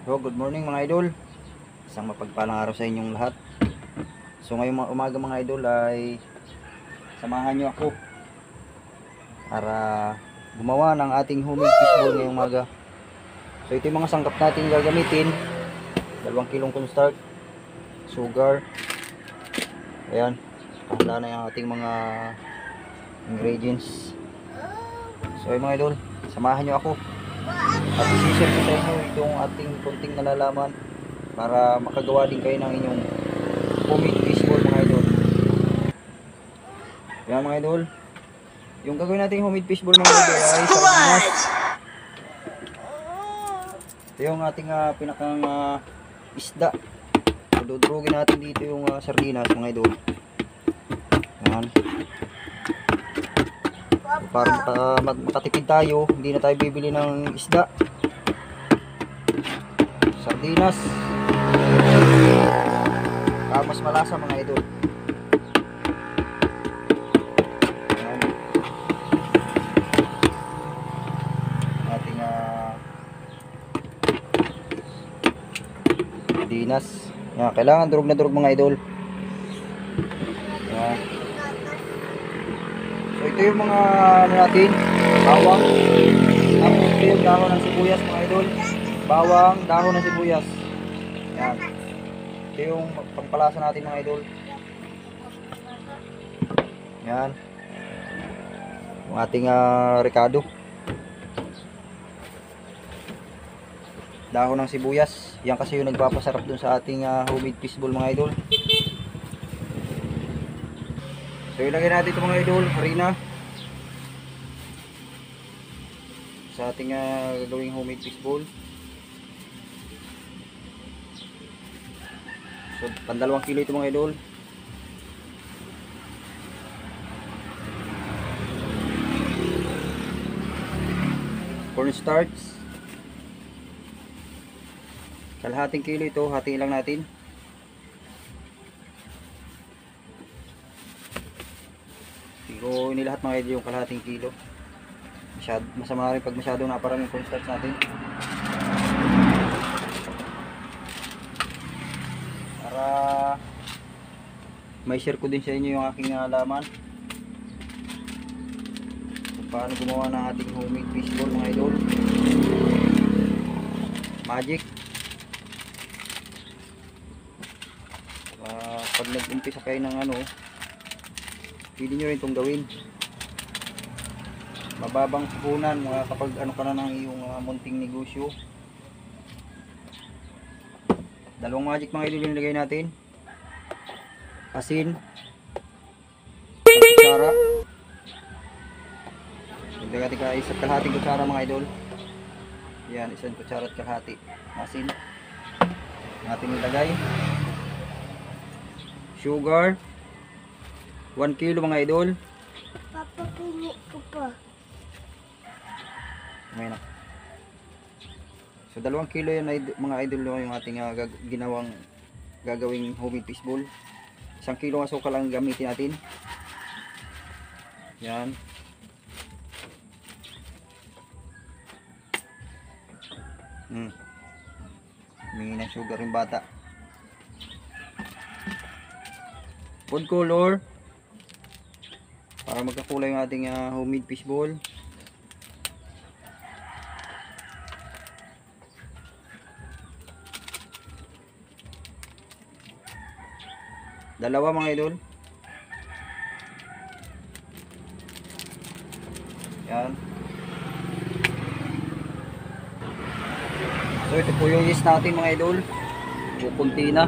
So, good morning mga idol. Isang mapagpalang araw sa inyong lahat. So, ngayong umaga mga idol ay samahan nyo ako para gumawa ng ating homemade fishball ngayong umaga. So, ito yung mga sangkap natin gagamitin. 2 kilong cornstarch, sugar. Ayan, kahanda na yung ating mga ingredients. So, mga idol, samahan nyo ako. At isi-share ko sa inyo itong ating konting nalalaman para makagawa din kayo ng inyong homemade fishball mga idol. Yan mga idol, yung gagawin natin homemade fishball mga idol ay sardinas. Ito yung ating pinakang isda. Dudurugin natin dito yung sardinas mga idol. Yan. Para makatipid tayo, hindi na tayo bibili ng isda. Sardinas. Mas malasa mga idol. Ayan. Ating sardinas. Ayan, kailangan durog na durog mga idol. Ayan. So ito yung mga ano natin, bawang, tapos ito yung dahon ng sibuyas mga idol, bawang, dahon ng sibuyas. Yan, ito yung pangpalasa natin mga idol. Yan, yung ating ricado, dahon ng sibuyas. Yan kasi yung nagpapasarap dun sa ating homemade fishball mga idol. So ilagay natin ito mga idol, harina sa ating gagawing homemade fishball. So pan 2 kilo ito mga idol. Cornstarch, kalahating kilo ito, hatiin lang natin. Ko inilahat mga idol yung kalahating kilo. Masama rin pag masyadong naparaming cornstarch natin. Para may share ko din sa inyo yung aking nalaman kung paano gumawa ng ating homemade fishball mga idol. Magic. Pag nag-umpisa kayo ng pwede nyo rin itong gawin. Mababang puhunan kapag ano ka na ng iyong munting negosyo. 2 magic mga idol yung lagay natin. Asin, kutsara. Lagay natin ka isa't kalahating kutsara mga idol. Yan, 1 kutsara at kalahati asin natin ilagay. Sugar 1 kilo mga idol. Papapinit ko pa. Ngayon na. So 2 kilo yan mga idol yung ating gagawing homemade fishball. 1 kilo asukal lang gamitin natin. Yan. Humingi ng sugar yung bata. Food color para magkakulay yung ating homemade fishball. Dalawa mga idol. Yan. So ito po yung yeast natin mga idol. Pupunti na.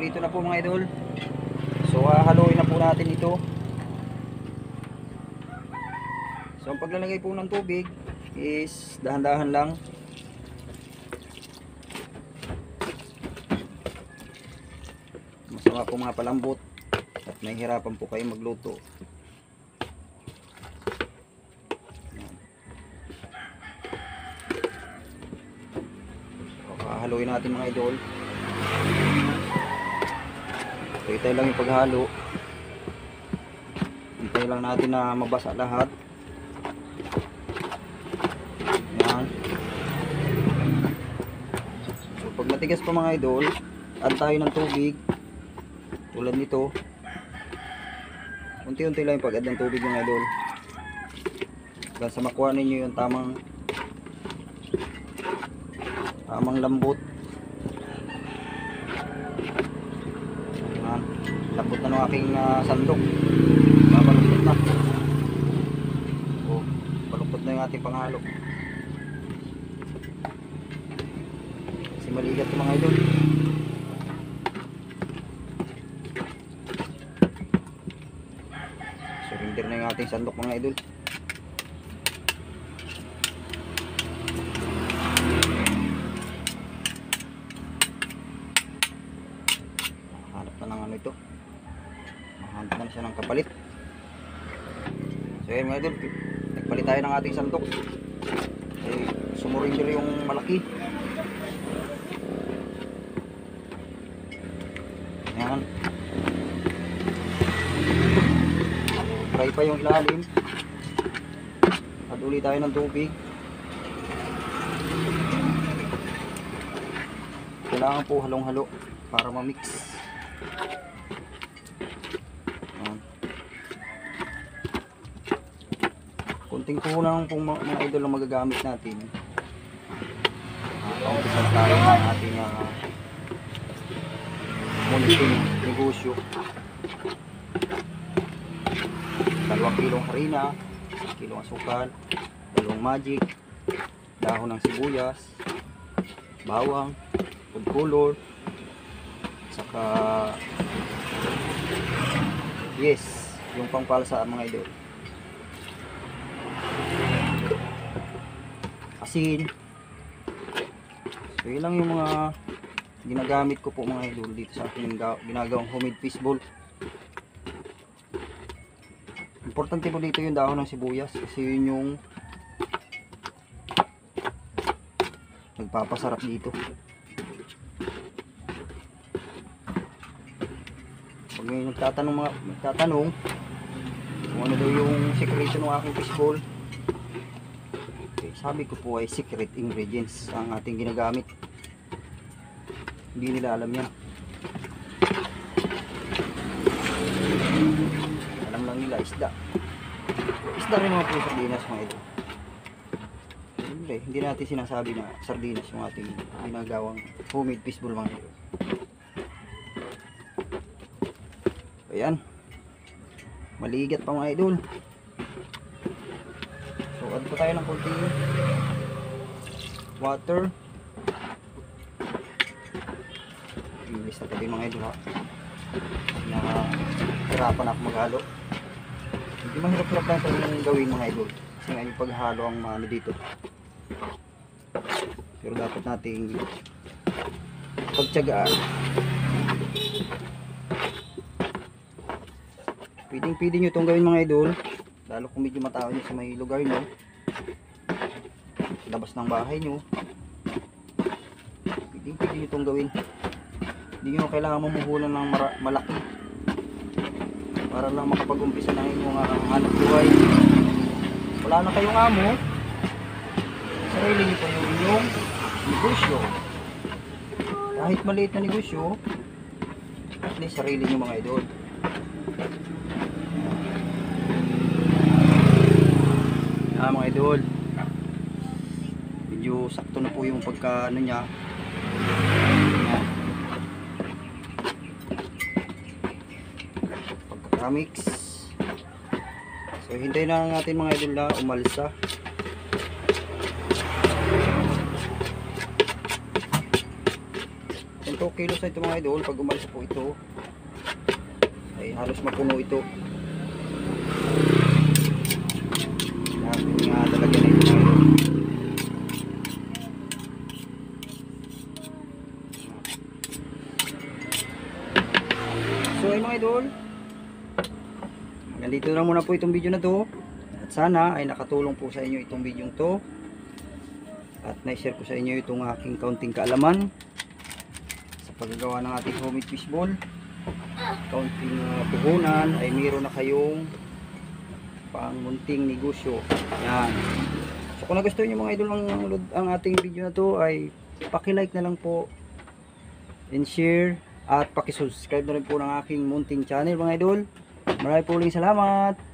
Kompleto na po mga idol. So haluin na po natin ito. So ang paglalagay po ng tubig is dahan-dahan lang. Masama po mga palambot at mahihirapan po kayo magluto. Haluin natin mga idol. So ito lang yung paghalo. Hintay lang natin na mabasa lahat. Yan. So pag matigas pa mga idol, add tayo ng tubig. Tulad nito. Unti-unti lang yung pag-add ng tubig mga idol. Hanggang sa makuha ninyo yung tamang lambot. Yan. Lambot na ng aking sandok. Babaluktot na. O, baluktot na yung ating panghalo. Kasi maligat yung mga idol. Surrender na yung ating sandok mga idol. Hanap na ng ano ito. Hanap na siya ng kapalit. So yun mga idol, nagpalit tayo ng ating sandok. Surrender yung malaki. Yan. Try pa yung ilalim. Add ulit tayo ng tubig. Kailangan po halong-halo para ma-mix. Yan. Kunting kulang po mga idol ang magagamit natin. Kaumpisa tayo ng ating munting negosyo. 2 kilong harina, 1 kilong asukal, 2 magic, dahon ng sibuyas, bawang, food color, saka yes, yung pangpalsa mga idol. Asin. So yun lang yung mga ginagamit ko po mga idol dito sa aking ginagawang homemade fishball. Importante po dito yung dahon ng sibuyas kasi yun yung nagpapasarap dito. Pag may nagtatanong kung ano daw yung secreto ng aking fishball, okay, sabi ko po ay secret ingredients ang ating ginagamit. Hindi nila alam yan. Alam lang nila isda. Isda rin mga po yung sardinas mga ito. Hindi natin sinasabi na sardinas yung ating ginagawang homemade fishball mga ito. Ayan. Maligat pa mga idol. So add po tayo ng konting water. English na po din mga idol ha. Hirapan ako maghalo. Hindi mahirap-hirap lang itong gawin mga idol. Kasi nga yung paghalo ang maano dito. Pero dapat nating pagtyagaan. Pwede nyo itong gawin mga idol. Lalo kung medyo matao nyo sa may lugar nyo. Sa labas ng bahay nyo. Pwede nyo itong gawin. Hindi nyo kailangan mamuhunan ng malaki. Para lang makapag-umpisa ng inyong hanap buhay. Wala na kayong amo. Sarili nyo po yung inyong negosyo. Kahit maliit na negosyo, at least sarili nyo mga idol. Mga idol, medyo sakto na po yung pagka ano nya. Pagka-mix. So hintayin na natin mga idol na umalsa. Kung 2 kilos na ito mga idol, pag umalsa po ito ay halos mapuno ito. Natin nga talaga na ito mga idol. So ay mga idol, nandito na muna po itong video na to. At sana ay nakatulong po sa inyo itong video to. At na-share ko sa inyo itong aking kaunting kaalaman sa paggagawa ng ating homemade fishball. kaunting puhunan ay mayroon na kayong pang munting negosyo. Yan. So kung nagustuhan niyo mga idol ang ating video na to, ay paki-like na lang po and share at paki-subscribe na rin po ng aking munting channel mga idol. Maraming po uling salamat.